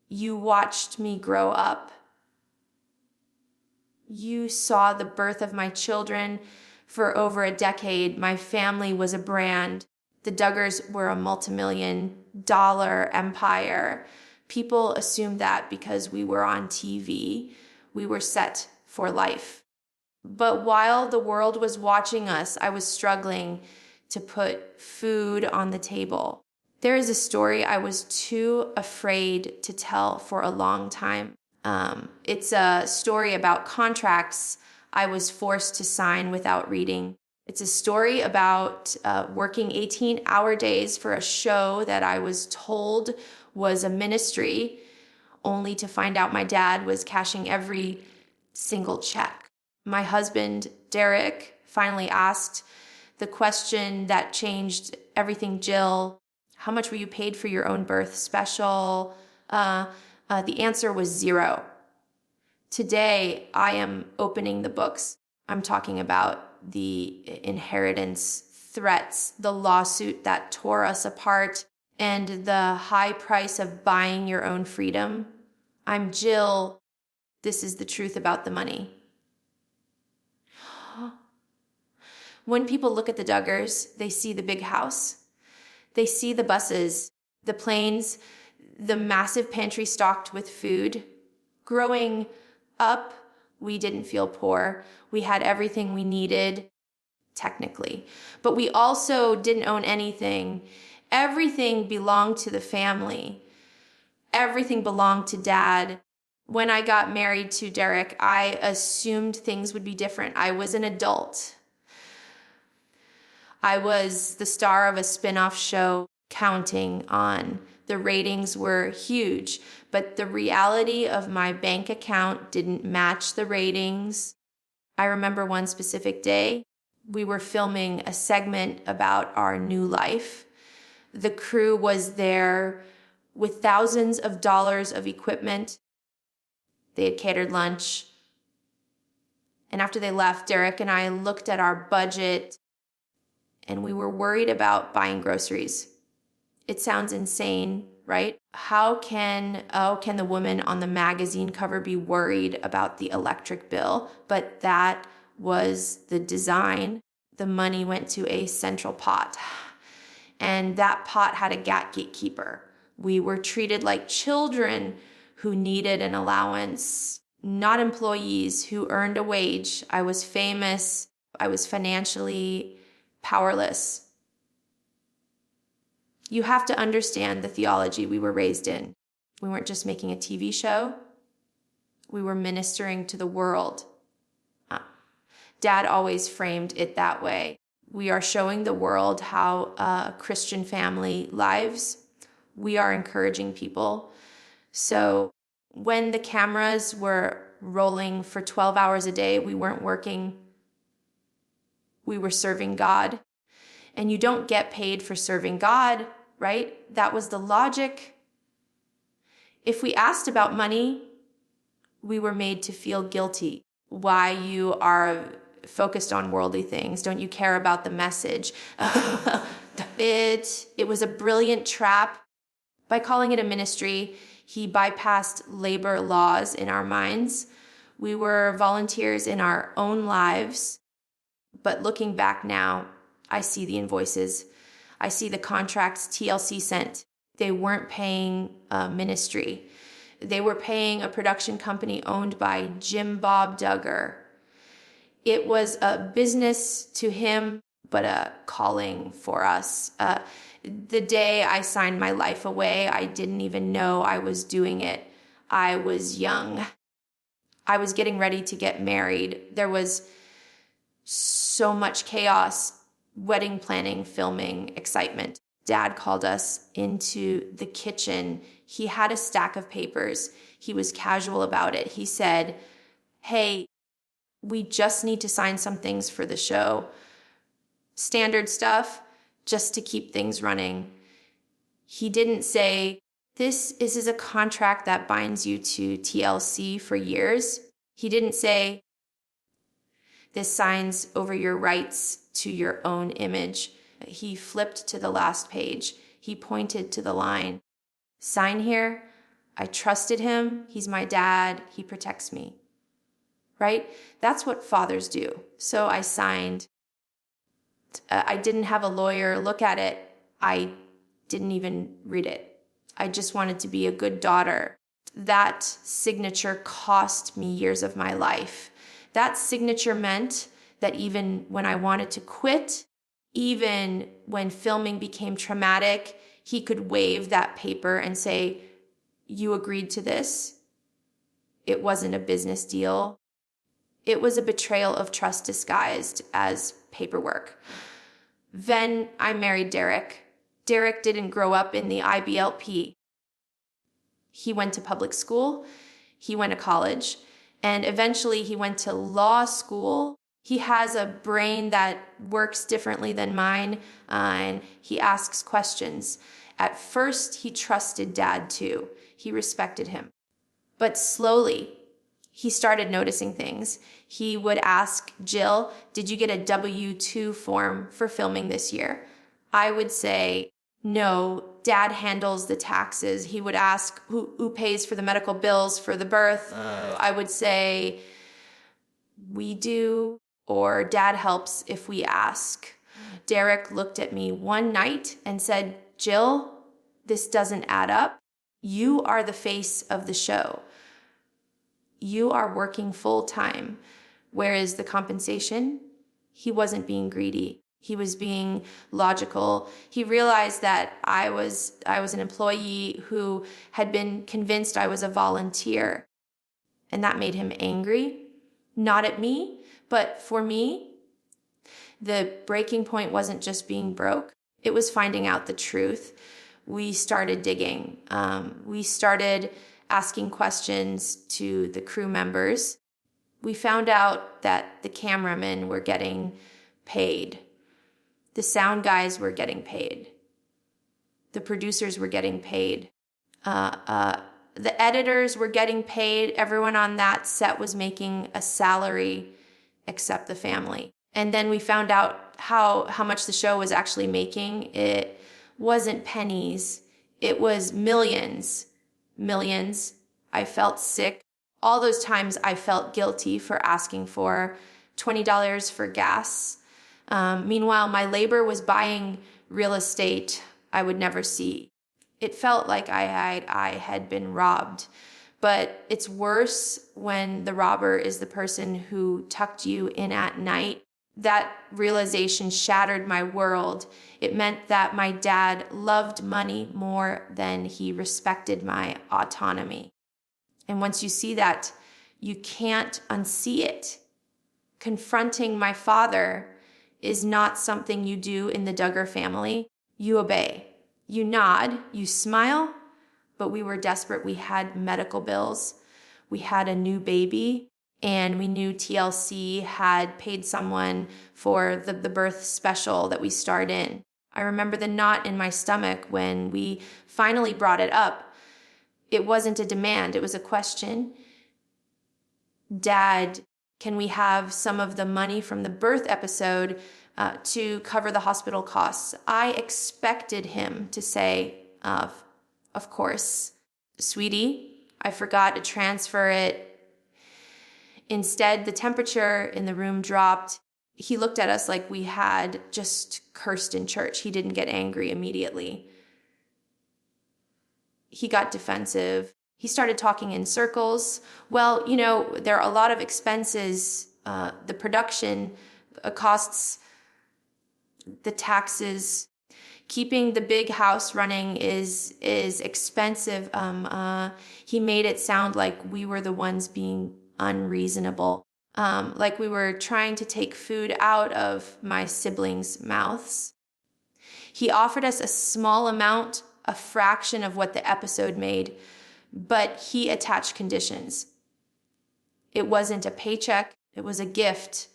You watched me grow up. You saw the birth of my children. For over a decade, my family was a brand. The Duggars were a multi-million-dollar empire. People assumed that because we were on TV, we were set for life. But while the world was watching us, I was struggling to put food on the table. There is a story I was too afraid to tell for a long time. It's a story about contracts I was forced to sign without reading. It's a story about working 18-hour days for a show that I was told was a ministry, only to find out my dad was cashing every single check. My husband, Derek, finally asked the question that changed everything. Jill, how much were you paid for your own birth special? The answer was 0. Today, I am opening the books. I'm talking about the inheritance threats, the lawsuit that tore us apart, and the high price of buying your own freedom. I'm Jill. This is the truth about the money. When people look at the Duggars, they see the big house. They see the buses, the planes, the massive pantry stocked with food. Growing up, we didn't feel poor. We had everything we needed, technically. But we also didn't own anything. Everything belonged to the family. Everything belonged to Dad. When I got married to Derek, I assumed things would be different. I was an adult. I was the star of a spin-off show, Counting On. The ratings were huge, but the reality of my bank account didn't match the ratings. I remember one specific day, we were filming a segment about our new life. The crew was there with thousands of dollars of equipment. They had catered lunch. And after they left, Derek and I looked at our budget and we were worried about buying groceries. It sounds insane, right? How can the woman on the magazine cover be worried about the electric bill? But that was the design. The money went to a central pot, and that pot had a gatekeeper. We were treated like children who needed an allowance, not employees who earned a wage. I was famous. I was financially powerless. You have to understand the theology we were raised in. We weren't just making a TV show. We were ministering to the world. Dad always framed it that way. We are showing the world how a Christian family lives. We are encouraging people. So when the cameras were rolling for 12 hours a day, we weren't working. We were serving God. And you don't get paid for serving God, right? That was the logic. If we asked about money, we were made to feel guilty. Why you are focused on worldly things? Don't you care about the message? It was a brilliant trap. By calling it a ministry, he bypassed labor laws in our minds. We were volunteers in our own lives. But looking back now, I see the invoices. I see the contracts TLC sent. They weren't paying a ministry. They were paying a production company owned by Jim Bob Duggar. It was a business to him, but a calling for us. The day I signed my life away, I didn't even know I was doing it. I was young. I was getting ready to get married. There was so much chaos, wedding planning, filming, excitement. Dad called us into the kitchen. He had a stack of papers. He was casual about it. He said, "Hey, we just need to sign some things for the show. Standard stuff, just to keep things running." He didn't say, this is a contract that binds you to TLC for years. He didn't say, this signs over your rights to your own image. He flipped to the last page. He pointed to the line. Sign here, I trusted him. He's my dad. He protects me, right? That's what fathers do. So I signed. I didn't have a lawyer look at it. I didn't even read it. I just wanted to be a good daughter. That signature cost me years of my life. That signature meant that even when I wanted to quit, even when filming became traumatic, he could wave that paper and say, "You agreed to this." It wasn't a business deal. It was a betrayal of trust disguised as paperwork. Then I married Derek. Derek didn't grow up in the IBLP. He went to public school, he went to college, and eventually he went to law school. He has a brain that works differently than mine, and he asks questions. At first, he trusted Dad too. He respected him. But slowly, he started noticing things. He would ask Jill, "Did you get a W-2 form for filming this year?" I would say, "No, Dad handles the taxes." He would ask, who pays for the medical bills for the birth? I would say, "We do," or "Dad helps if we ask." Derek looked at me one night and said, "Jill, this doesn't add up. You are the face of the show. You are working full time. Where is the compensation?" He wasn't being greedy. He was being logical. He realized that I was an employee who had been convinced I was a volunteer. And that made him angry. Not at me, but for me. The breaking point wasn't just being broke. It was finding out the truth. We started digging. We started asking questions to the crew members. We found out that the cameramen were getting paid. The sound guys were getting paid. The producers were getting paid. The editors were getting paid. Everyone on that set was making a salary except the family. And then we found out how much the show was actually making. It wasn't pennies. It was millions. Millions. I felt sick. All those times I felt guilty for asking for $20 for gas. Meanwhile, my labor was buying real estate I would never see. It felt like I had been robbed. But it's worse when the robber is the person who tucked you in at night. That realization shattered my world. It meant that my dad loved money more than he respected my autonomy. And once you see that, you can't unsee it. Confronting my father is not something you do in the Duggar family. You obey. You nod, you smile, but we were desperate. We had medical bills. We had a new baby, and we knew TLC had paid someone for the birth special that we starred in. I remember the knot in my stomach when we finally brought it up. It wasn't a demand, it was a question. "Dad, can we have some of the money from the birth episode to cover the hospital costs?" I expected him to say, of course. "Sweetie, I forgot to transfer it." Instead, the temperature in the room dropped. He looked at us like we had just cursed in church. He didn't get angry immediately. He got defensive. He started talking in circles. "Well, there are a lot of expenses. The production costs, the taxes. Keeping the big house running is expensive." He made it sound like we were the ones being unreasonable, like we were trying to take food out of my siblings' mouths. He offered us a small amount, a fraction of what the episode made, but he attached conditions. It wasn't a paycheck, it was a gift.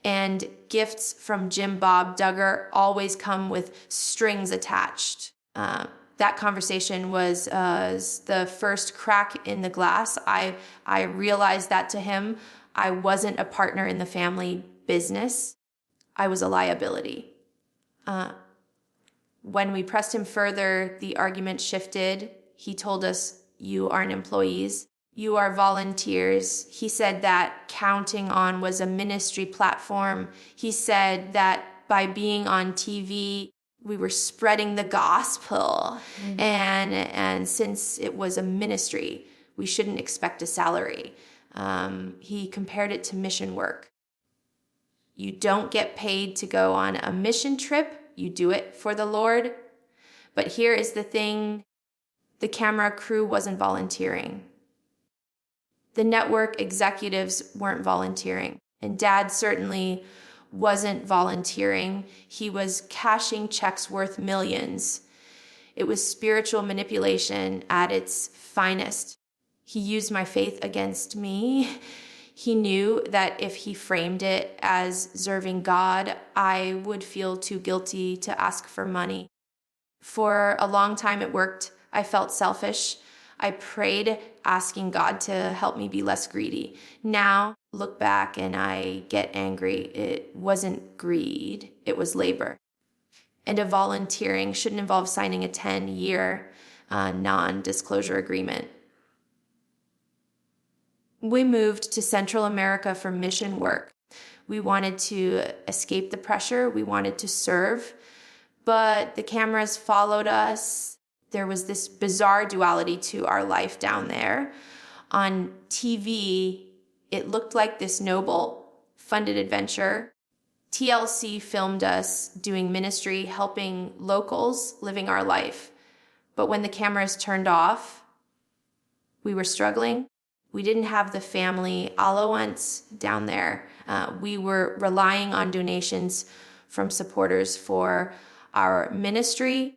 And gifts from Jim Bob Duggar always come with strings attached. That conversation was the first crack in the glass. I realized that to him, I wasn't a partner in the family business. I was a liability. When we pressed him further, the argument shifted. He told us you aren't employees. You are volunteers. He said that Counting On was a ministry platform. He said that by being on TV, we were spreading the gospel. And since it was a ministry, we shouldn't expect a salary. He compared it to mission work. You don't get paid to go on a mission trip. You do it for the Lord. But here is the thing. The camera crew wasn't volunteering. The network executives weren't volunteering. And Dad certainly wasn't volunteering. He was cashing checks worth millions. It was spiritual manipulation at its finest. He used my faith against me. He knew that if he framed it as serving God, I would feel too guilty to ask for money. For a long time it worked. I felt selfish. I prayed, asking God to help me be less greedy. Now, look back and I get angry. It wasn't greed, it was labor. And a volunteering shouldn't involve signing a 10-year non-disclosure agreement. We moved to Central America for mission work. We wanted to escape the pressure. We wanted to serve. But the cameras followed us. There was this bizarre duality to our life down there. On TV, it looked like this noble, funded adventure. TLC filmed us doing ministry, helping locals, living our life. But when the cameras turned off, we were struggling. We didn't have the family allowance down there. We were relying on donations from supporters for our ministry.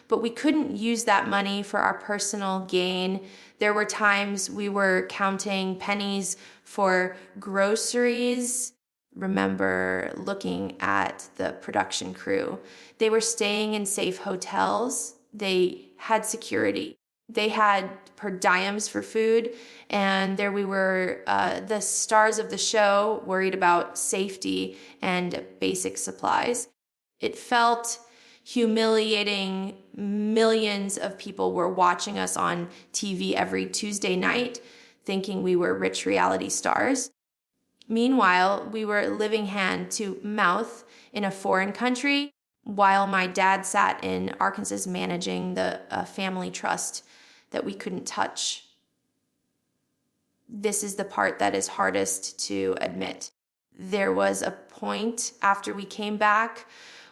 But we couldn't use that money for our personal gain. There were times we were counting pennies for groceries. Remember looking at the production crew. They were staying in safe hotels. They had security. They had per diems for food. And there we were, the stars of the show, worried about safety and basic supplies. It felt humiliating. Millions of people were watching us on TV every Tuesday night, thinking we were rich reality stars. Meanwhile, we were living hand to mouth in a foreign country, while my dad sat in Arkansas managing the family trust that we couldn't touch. This is the part that is hardest to admit. There was a point after we came back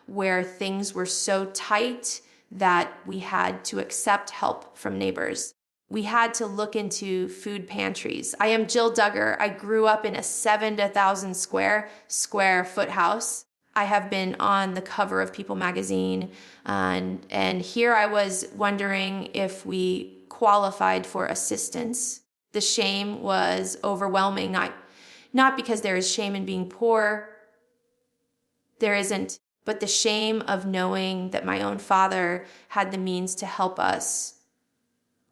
where things were so tight that we had to accept help from neighbors. We had to look into food pantries. I am Jill Duggar. I grew up in a 7 to 1,000 square foot house. I have been on the cover of People magazine, and here I was wondering if we qualified for assistance. The shame was overwhelming, not because there is shame in being poor. There isn't. But the shame of knowing that my own father had the means to help us,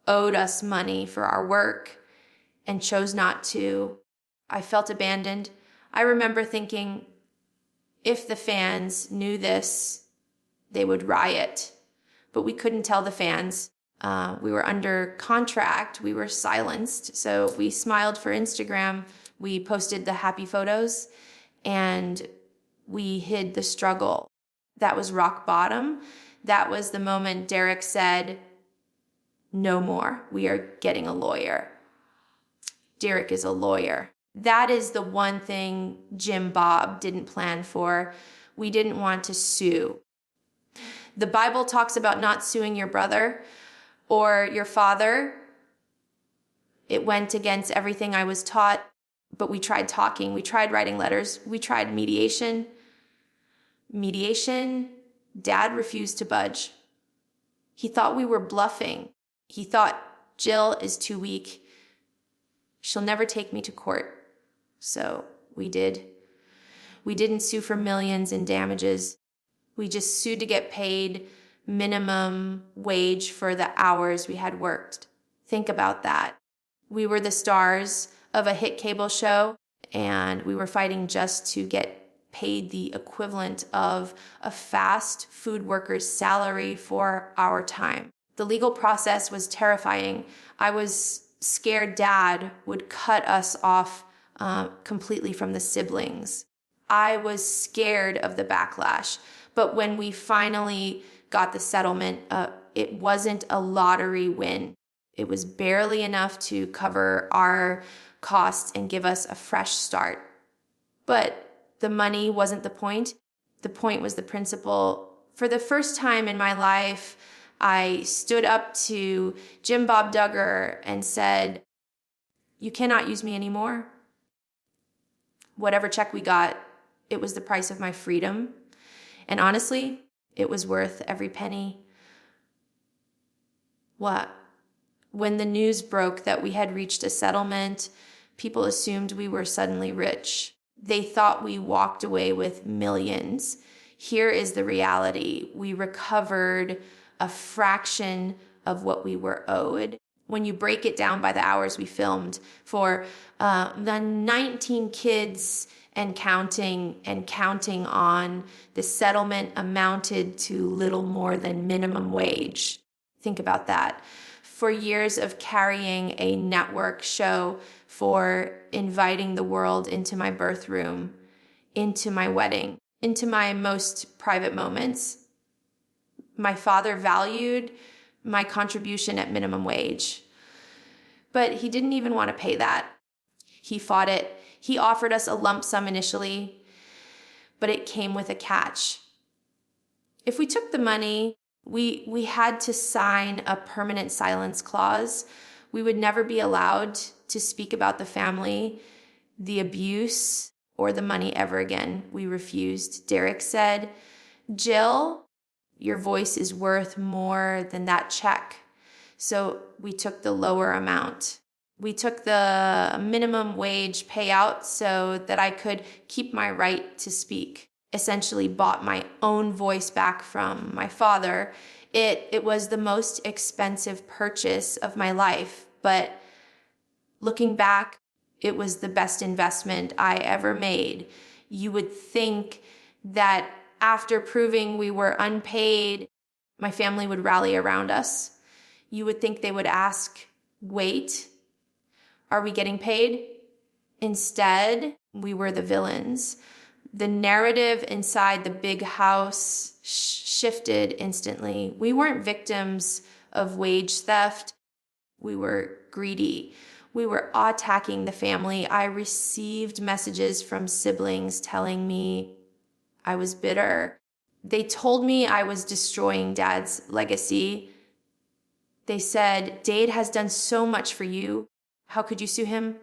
owed us money for our work, and chose not to. I felt abandoned. I remember thinking, if the fans knew this, they would riot. But we couldn't tell the fans. We were under contract. We were silenced. So we smiled for Instagram. We posted the happy photos, and we hid the struggle. That was rock bottom. That was the moment Derek said, no more. We are getting a lawyer. Derek is a lawyer. That is the one thing Jim Bob didn't plan for. We didn't want to sue. The Bible talks about not suing your brother or your father. It went against everything I was taught, but we tried talking. We tried writing letters. We tried mediation. Dad refused to budge. He thought we were bluffing. He thought, Jill is too weak. She'll never take me to court. So we did. We didn't sue for millions in damages. We just sued to get paid minimum wage for the hours we had worked. Think about that. We were the stars of a hit cable show, and we were fighting just to get paid the equivalent of a fast food worker's salary for our time. The legal process was terrifying. I was scared Dad would cut us off completely from the siblings. I was scared of the backlash. But when we finally got the settlement, it wasn't a lottery win. It was barely enough to cover our costs and give us a fresh start. But the money wasn't the point. The point was the principle. For the first time in my life, I stood up to Jim Bob Duggar and said, "You cannot use me anymore." Whatever check we got, it was the price of my freedom. And honestly, it was worth every penny. What? When the news broke that we had reached a settlement, people assumed we were suddenly rich. They thought we walked away with millions. Here is the reality. We recovered a fraction of what we were owed. When you break it down by the hours we filmed for the 19 kids and counting on, the settlement amounted to little more than minimum wage. Think about that. For years of carrying a network show, for inviting the world into my birth room, into my wedding, into my most private moments. My father valued my contribution at minimum wage, but he didn't even want to pay that. He fought it. He offered us a lump sum initially, but it came with a catch. If we took the money, we had to sign a permanent silence clause. We would never be allowed to speak about the family, the abuse, or the money ever again. We refused. Derek said, "Jill, your voice is worth more than that check." So we took the lower amount. We took the minimum wage payout so that I could keep my right to speak. Essentially bought my own voice back from my father. It was the most expensive purchase of my life, but looking back, it was the best investment I ever made. You would think that after proving we were unpaid, my family would rally around us. You would think they would ask, "Wait, are we getting paid?" Instead, we were the villains. The narrative inside the big house shifted instantly. We weren't victims of wage theft. We were greedy. We were attacking the family. I received messages from siblings telling me I was bitter. They told me I was destroying Dad's legacy. They said, "Dade has done so much for you. How could you sue him?"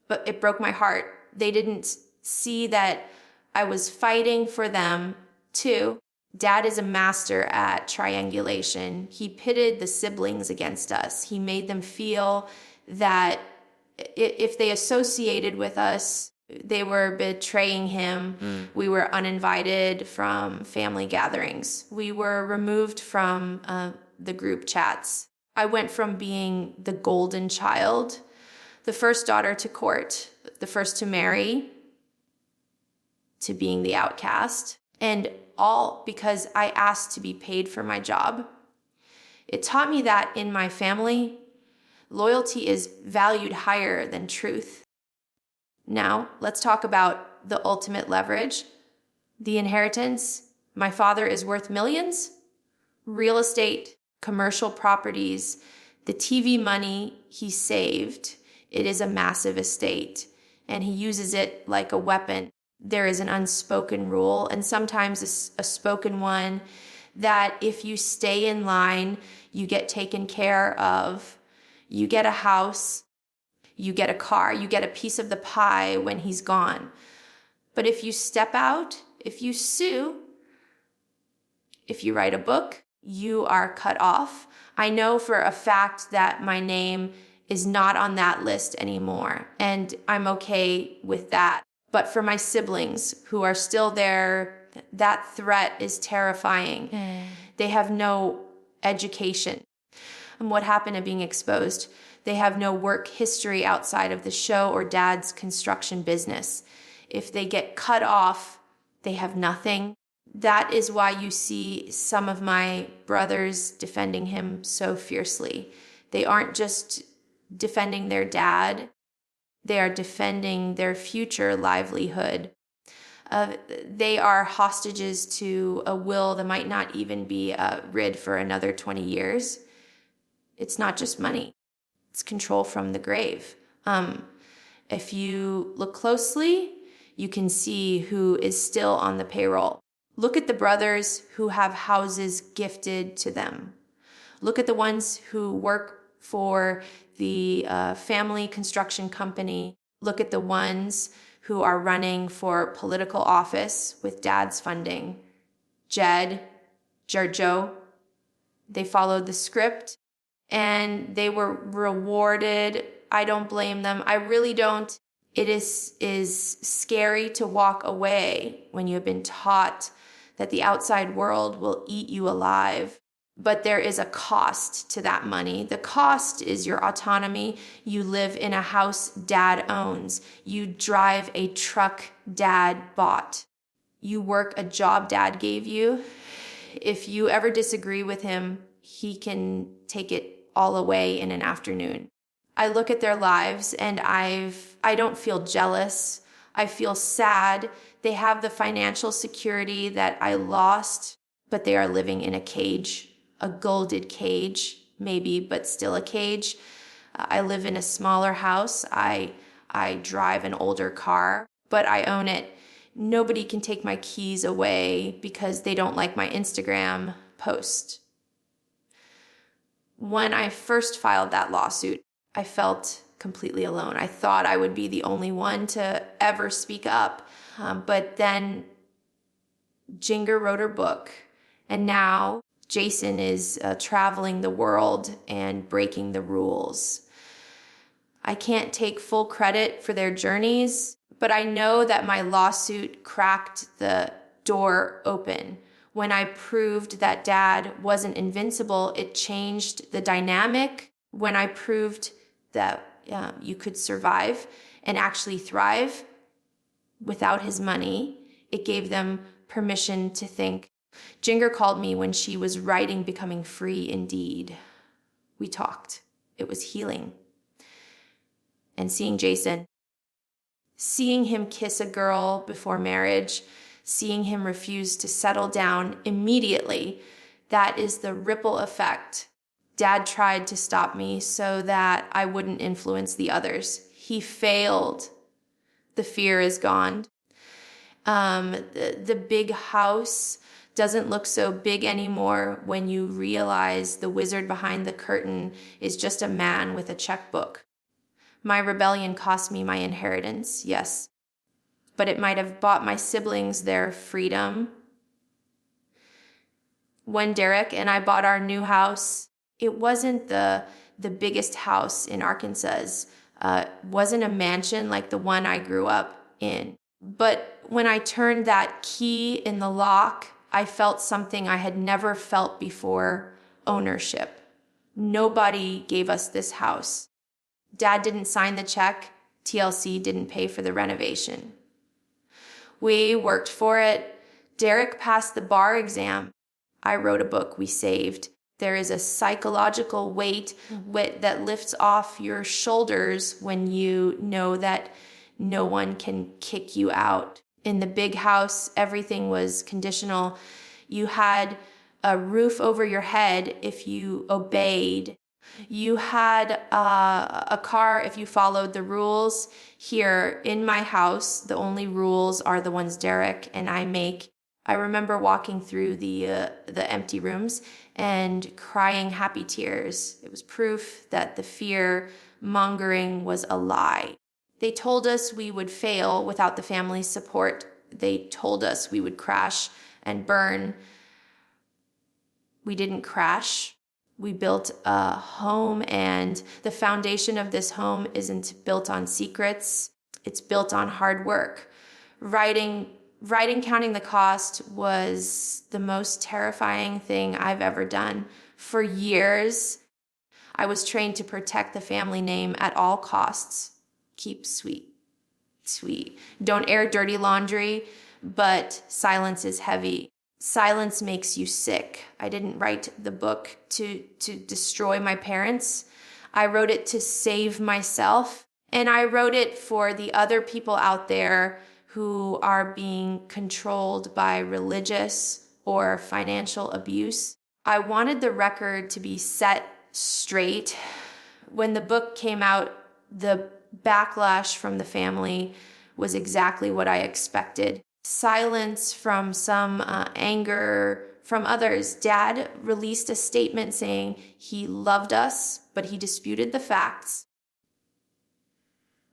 But it broke my heart. They didn't see that I was fighting for them too. Dad is a master at triangulation. He pitted the siblings against us. He made them feel that if they associated with us, they were betraying him. We were uninvited from family gatherings. We were removed from the group chats. I went from being the golden child, the first daughter to court, the first to marry, to being the outcast, and all because I asked to be paid for my job. It taught me that in my family, loyalty is valued higher than truth. Now, let's talk about the ultimate leverage, the inheritance. My father is worth millions. Real estate, commercial properties, the TV money he saved. It is a massive estate, and he uses it like a weapon. There is an unspoken rule, and sometimes a spoken one, that if you stay in line, you get taken care of. You get a house, you get a car, you get a piece of the pie when he's gone. But if you step out, if you sue, if you write a book, you are cut off. I know for a fact that my name is not on that list anymore, and I'm okay with that. But for my siblings who are still there, that threat is terrifying. They have no education. And what happened to being exposed? They have no work history outside of the show or Dad's construction business. If they get cut off, they have nothing. That is why you see some of my brothers defending him so fiercely. They aren't just defending their dad, they are defending their future livelihood. They are hostages to a will that might not even be rid for another 20 years. It's not just money. It's control from the grave. If you look closely, you can see who is still on the payroll. Look at the brothers who have houses gifted to them. Look at the ones who work for the family construction company. Look at the ones who are running for political office with dad's funding. Jed, Joe, they followed the script and they were rewarded. I don't blame them. I really don't. It is scary to walk away when you have been taught that the outside world will eat you alive. But there is a cost to that money. The cost is your autonomy. You live in a house dad owns. You drive a truck dad bought. You work a job dad gave you. If you ever disagree with him, he can take it all away in an afternoon. I look at their lives and I don't feel jealous. I feel sad. They have the financial security that I lost, but they are living in a cage. A golded cage, maybe, but still a cage. I live in a smaller house. I drive an older car, but I own it. Nobody can take my keys away because they don't like my Instagram post. When I first filed that lawsuit, I felt completely alone. I thought I would be the only one to ever speak up. But then Jinger wrote her book, and now Jason is traveling the world and breaking the rules. I can't take full credit for their journeys, but I know that my lawsuit cracked the door open. When I proved that dad wasn't invincible, it changed the dynamic. When I proved that you could survive and actually thrive without his money, it gave them permission to think. Jinger called me when she was writing Becoming Free Indeed. We talked. It was healing. And seeing Jason, seeing him kiss a girl before marriage, seeing him refuse to settle down immediately, that is the ripple effect. Dad tried to stop me so that I wouldn't influence the others. He failed. The fear is gone. The big house doesn't look so big anymore when you realize the wizard behind the curtain is just a man with a checkbook. My rebellion cost me my inheritance, yes, but it might have bought my siblings their freedom. When Derek and I bought our new house, it wasn't the biggest house in Arkansas. Wasn't a mansion like the one I grew up in. But when I turned that key in the lock, I felt something I had never felt before: ownership. Nobody gave us this house. Dad didn't sign the check. TLC didn't pay for the renovation. We worked for it. Derek passed the bar exam. I wrote a book we saved. There is a psychological weight that lifts off your shoulders when you know that no one can kick you out. In the big house, everything was conditional. You had a roof over your head if you obeyed. You had a car if you followed the rules. Here in my house, the only rules are the ones Derek and I make. I remember walking through the empty rooms and crying happy tears. It was proof that the fear mongering was a lie. They told us we would fail without the family's support. They told us we would crash and burn. We didn't crash. We built a home, and the foundation of this home isn't built on secrets. It's built on hard work. Writing Counting the Cost was the most terrifying thing I've ever done. For years, I was trained to protect the family name at all costs. Keep sweet. Don't air dirty laundry, but silence is heavy. Silence makes you sick. I didn't write the book to destroy my parents. I wrote it to save myself. And I wrote it for the other people out there who are being controlled by religious or financial abuse. I wanted the record to be set straight. When the book came out, the backlash from the family was exactly what I expected. Silence from some anger from others. Dad released a statement saying he loved us, but he disputed the facts.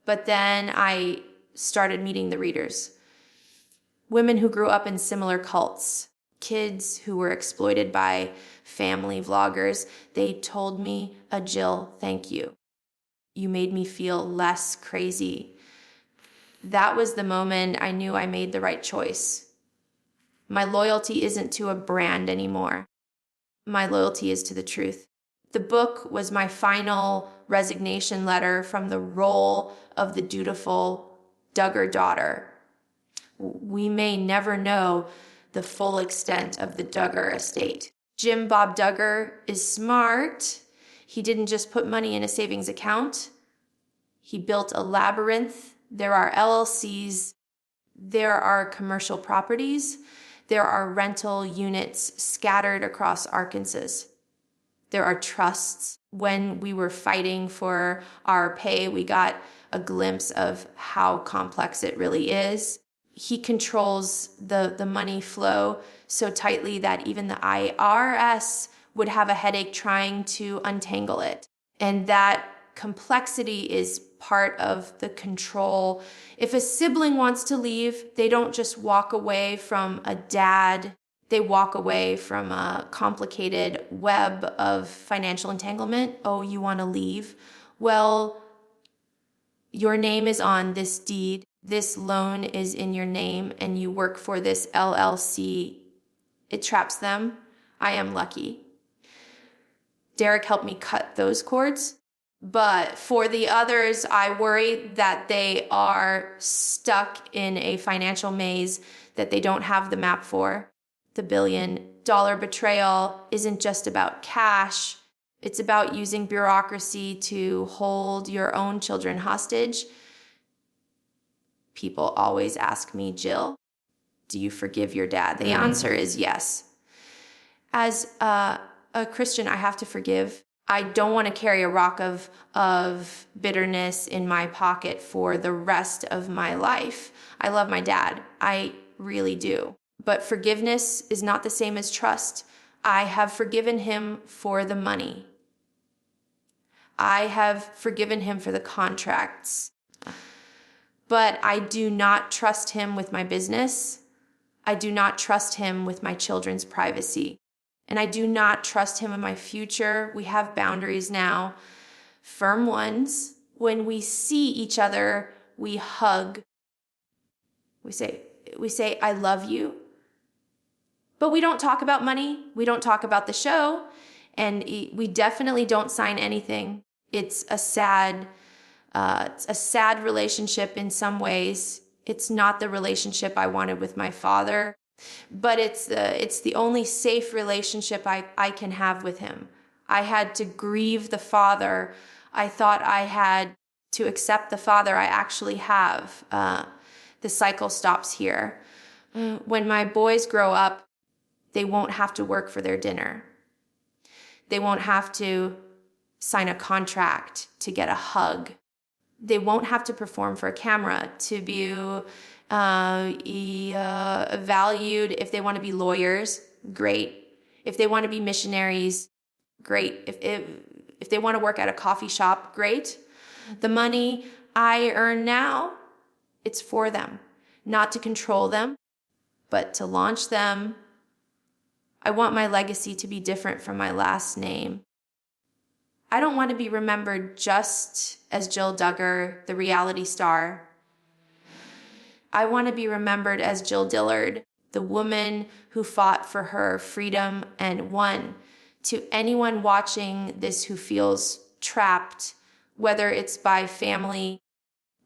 But then I started meeting the readers. Women who grew up in similar cults, kids who were exploited by family vloggers. They told me, Jill, thank you. You made me feel less crazy. That was the moment I knew I made the right choice. My loyalty isn't to a brand anymore. My loyalty is to the truth. The book was my final resignation letter from the role of the dutiful Duggar daughter. We may never know the full extent of the Duggar estate. Jim Bob Duggar is smart. He didn't just put money in a savings account. He built a labyrinth. There are LLCs. There are commercial properties. There are rental units scattered across Arkansas. There are trusts. When we were fighting for our pay, we got a glimpse of how complex it really is. He controls the money flow so tightly that even the IRS would have a headache trying to untangle it. And that complexity is part of the control. If a sibling wants to leave, they don't just walk away from a dad. They walk away from a complicated web of financial entanglement. Oh, you want to leave? Well, your name is on this deed. This loan is in your name, and you work for this LLC. It traps them. I am lucky. Derek helped me cut those cords. But for the others, I worry that they are stuck in a financial maze that they don't have the map for. The $1 billion betrayal isn't just about cash. It's about using bureaucracy to hold your own children hostage. People always ask me, Jill, do you forgive your dad? The answer is yes. As a Christian, I have to forgive. I don't want to carry a rock of bitterness in my pocket for the rest of my life. I love my dad. I really do. But forgiveness is not the same as trust. I have forgiven him for the money. I have forgiven him for the contracts. But I do not trust him with my business. I do not trust him with my children's privacy. And I do not trust him in my future. We have boundaries now, firm ones. When we see each other, we hug. We say, I love you. But we don't talk about money. We don't talk about the show. And we definitely don't sign anything. It's a sad relationship in some ways. It's not the relationship I wanted with my father. But it's the only safe relationship I can have with him. I had to grieve the father. I thought I had to accept the father I actually have. The cycle stops here. When my boys grow up, they won't have to work for their dinner. They won't have to sign a contract to get a hug. They won't have to perform for a camera to be valued. If they want to be lawyers, great. If they want to be missionaries, great. If they want to work at a coffee shop, great. The money I earn now, it's for them, not to control them, but to launch them. I want my legacy to be different from my last name. I don't want to be remembered just as Jill Duggar, the reality star. I want to be remembered as Jill Dillard, the woman who fought for her freedom and won. To anyone watching this who feels trapped, whether it's by family,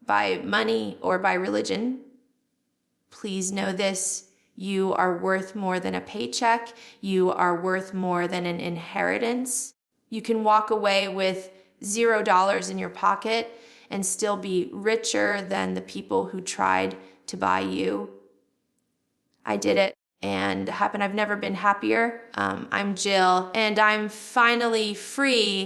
by money, or by religion, please know this: You are worth more than a paycheck. You are worth more than an inheritance. You can walk away with $0 in your pocket and still be richer than the people who tried to buy you. I did it and happened. I've never been happier. I'm Jill, and I'm finally free.